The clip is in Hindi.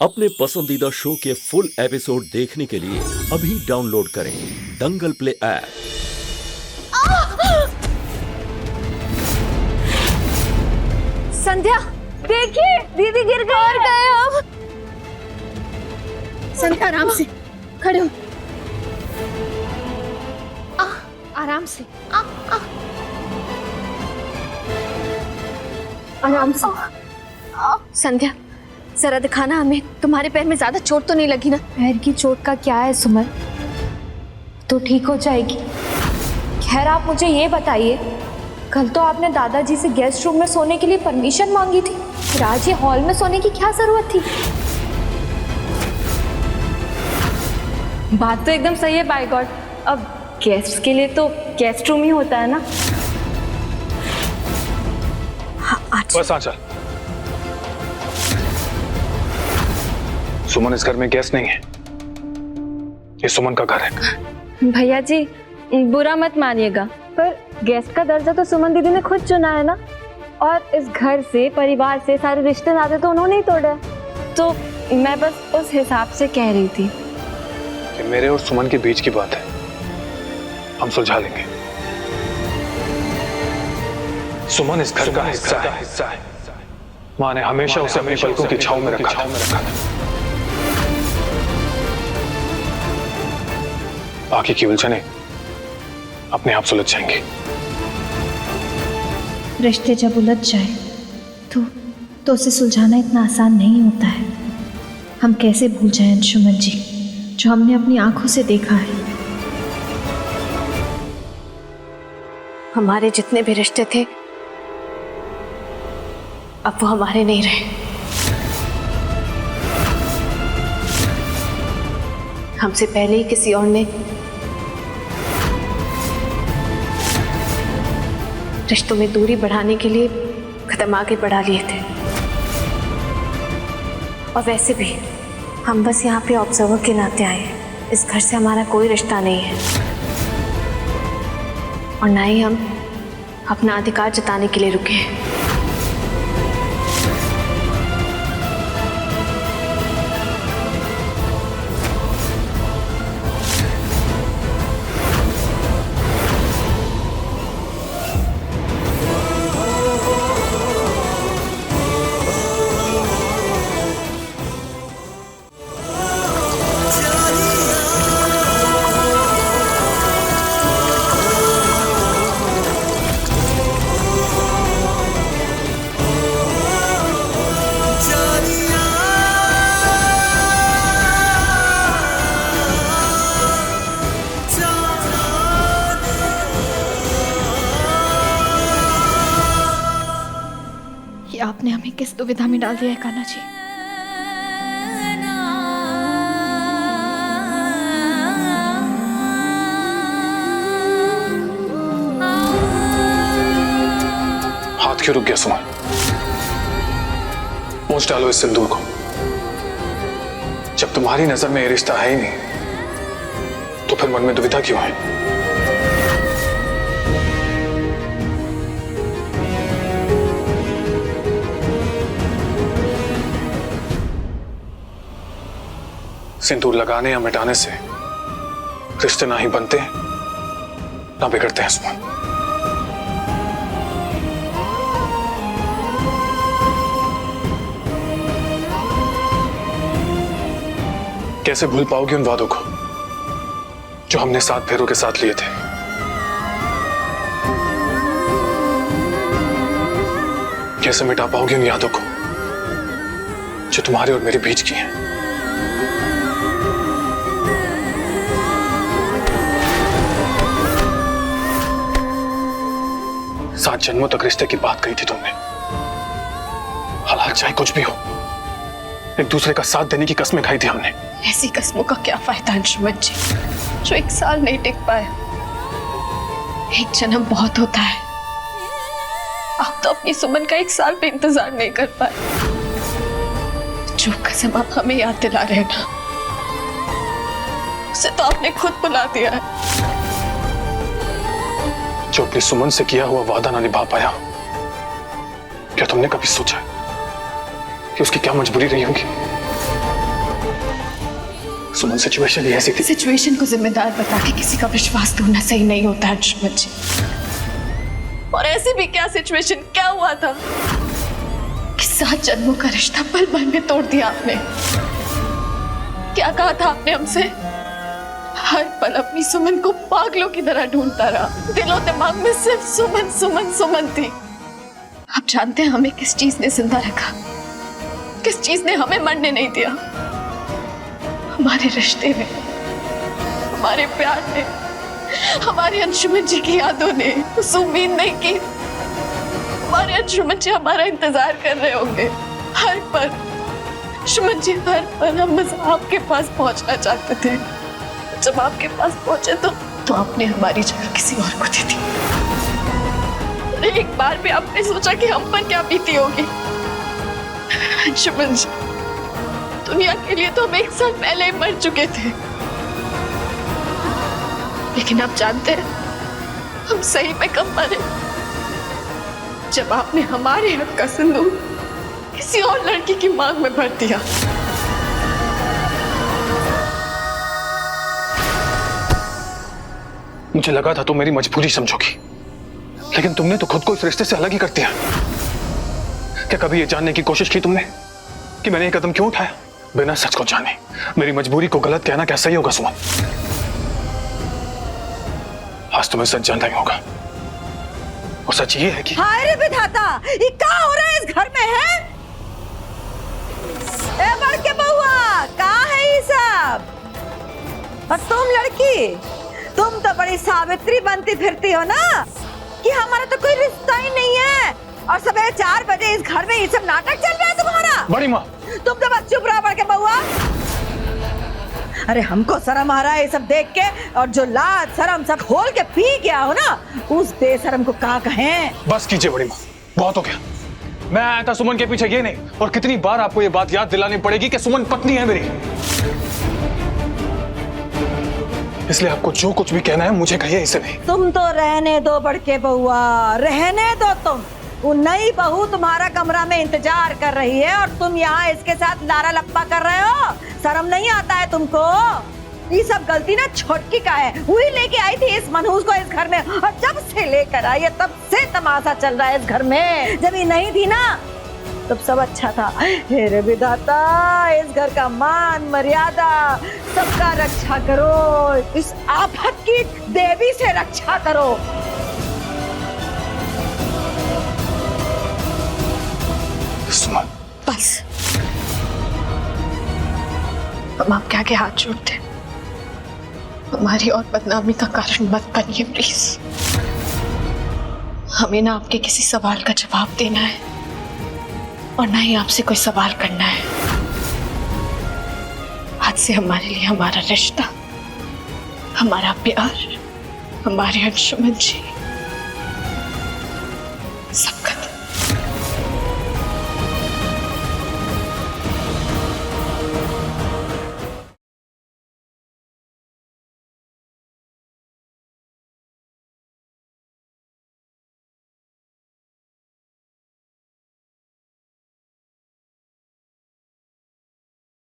अपने पसंदीदा शो के फुल एपिसोड देखने के लिए अभी डाउनलोड करें दंगल प्ले ऐप। संध्या देखिए, दीदी गिर गए अब। संध्या आराम से खड़े हो। आराम से आराम से। संध्या जरा दिखाना हमें, तुम्हारे पैर में ज्यादा चोट तो नहीं लगी ना? पैर की चोट का क्या है सुमन, तो ठीक हो जाएगी। खैर आप मुझे ये बताइए, कल तो आपने दादाजी से गेस्ट रूम में सोने के लिए परमिशन मांगी थी, फिर आज ये हॉल में सोने की क्या जरूरत थी? बात तो एकदम सही है बाय गॉड, अब गेस्ट के लिए तो गेस्ट रूम ही होता है ना। हाँ, बस आंचल, सुमन इस घर में गेस्ट नहीं है, ये सुमन का घर है। भैया जी बुरा मत मानिएगा, पर गेस्ट का दर्जा तो सुमन दीदी ने खुद चुना है ना, और इस घर से, परिवार से सारे रिश्ते नाते तो उन्होंने ही तोड़े, तो मैं बस उस हिसाब से कह रही थी कि मेरे और सुमन के बीच की बात है, हम सुलझा लेंगे। सुमन इस घर का हिस्सा है। माँ ने हमेशा उसे अपनी पलकों की छांव में रखा था। बाकी की उलझने अपने आप सुलझ जाएंगी। रिश्ते जब उलझ जाए तो उसे सुलझाना इतना आसान नहीं होता है। हम कैसे भूल जाएं अंशुमन जी, जो हमने अपनी आंखों से देखा है। हमारे जितने भी रिश्ते थे अब वो हमारे नहीं रहे। हमसे पहले ही किसी और ने रिश्तों में दूरी बढ़ाने के लिए कदम आगे बढ़ा लिए थे, और वैसे भी हम बस यहाँ पे ऑब्जर्वर के नाते आए हैं। इस घर से हमारा कोई रिश्ता नहीं है, और ना ही हम अपना अधिकार जताने के लिए रुके हैं। आपने हमें किस दुविधा में डाल दिया है कान्हा जी। हाथ क्यों रुक गया सुमन? पोंछ डालो इस सिंदूर को। जब तुम्हारी नजर में ये रिश्ता है ही नहीं, तो फिर मन में दुविधा क्यों है? सिंदूर लगाने या मिटाने से रिश्ते ना ही बनते ना बिगड़ते हैं सुमन। कैसे भूल पाओगी उन वादों को जो हमने 7 फेरों के साथ लिए थे? कैसे मिटा पाओगी उन यादों को जो तुम्हारे और मेरे बीच की हैं? 7 जन्मों तक रिश्ते की बात कही थी तुमने। हालात चाहे कुछ भी हो, एक दूसरे का साथ देने की कस्में खाई थी हमने। ऐसी कस्मों का क्या फायदा अंशुमन जी, जो 1 साल नहीं टिक पाए। एक जन्म बहुत होता है। आप तो अपनी सुमन का 1 साल पे इंतजार नहीं कर पाए। जो कसम आप हमें याद दिला रहे हैं ना, उसे तो आपने खुद बुला दिया है। जो अपनी सुमन से किया हुआ वादा ना निभा पाया, क्या तुमने कभी सोचा कि उसकी क्या मजबूरी रही होगी? सुमन सिचुएशन ही ऐसी थी। सिचुएशन को जिम्मेदार बता के किसी का विश्वास तोड़ना सही नहीं होता अंशुमन जी। और ऐसी भी क्या सिचुएशन, क्या हुआ था कि 7 जन्मों का रिश्ता पल भर में तोड़ दिया आपने। क्या कहा था आपने हमसे? हर पल अपनी सुमन को पागलों की तरह ढूंढता रहा, दिलो दिमाग में सिर्फ सुमन सुमन सुमन थी। आप जानते हैं हमें किस चीज ने जिंदा रखा, किस चीज ने हमें मरने नहीं दिया? हमारे रिश्ते में, हमारे प्यार ने, हमारे अंशुमन जी की यादों ने। उस उम्मीद नहीं की हमारे अंशुमन जी हमारा इंतजार कर रहे होंगे हर पल। अंशुमन जी हर पल हम बस आपके पास पहुंचना चाहते थे। जब आपके पास पहुंचे तो आपने हमारी जगह किसी और को दे दी। एक बार भी आपने सोचा कि हम पर क्या बीती होगी? अंशुमन जी, दुनिया के लिए तो हम 1 साल पहले ही मर चुके थे, लेकिन आप जानते हैं हम सही में कब मरे? जब आपने हमारे हक का सिंदूर किसी और लड़की की मांग में भर दिया। मुझे लगा था तुम मेरी मजबूरी समझोगी, लेकिन तुमने तो खुद को इस रिश्ते से अलग ही कर दिया। क्या कभी ये जानने की कोशिश की तुमने कि मैंने ये कदम क्यों उठाया? बिना सच को जाने मेरी मजबूरी को गलत कहना क्या सही होगा सुमन? आज तुम्हें सच जानना ही होगा। और सच ये है कि हाय रे विधाता, ये क्या हो रहा है इस घर में है? ए बड़के बउआ, कहाँ है ये सब? और तुम लड़की, तुम तो बड़ी सावित्री बनती फिरती हो ना कि हमारा तो कोई रिश्ता ही नहीं है, और सुबह 4 बजे इस घर में ये सब नाटक चल रहा है तुम्हारा। बड़ी माँ, तुम तो बस चुप रहो बड़के बउआ। अरे हमको शर्म आ रहा है ये सब देख के, और जो लाज शर्म सब खोल के पी गया हो ना, उस बेशर्म को क्या कहें। बस कीजिए बड़ी माँ, बहुत हो गया। मैं आया था सुमन के पीछे ये नहीं, और कितनी बार आपको ये बात याद दिलानी पड़ेगी कि सुमन पत्नी है मेरी। इसलिए आपको जो कुछ भी कहना है मुझे कहिए, इसे नहीं। तुम तो रहने दो बड़के बउआ, रहने दो तुम। वो नई बहू तुम्हारा कमरा में इंतजार कर रही है और तुम यहाँ इसके साथ लारा लप्पा कर रहे हो। शर्म नहीं आता है तुमको? ये सब गलती ना छोटकी का है, वही लेके आई थी इस मनहूस को इस घर में, और जब से लेकर आई है तब से तमाशा चल रहा है इस घर में। जब ये नहीं थी ना तब सब अच्छा था। हे रे विधाता, इस घर का मान मर्यादा सबका रक्षा करो, इस आफत की देवी से रक्षा करो। सुमन, बस, हम आपके आगे हाथ जोड़ते हैं। हमारी और बदनामी का कारण मत बनिए प्लीज। हमें ना आपके किसी सवाल का जवाब देना है और ना ही आपसे कोई सवाल करना है। आज से हमारे लिए हमारा रिश्ता, हमारा प्यार, हमारे अंशुमन जी सब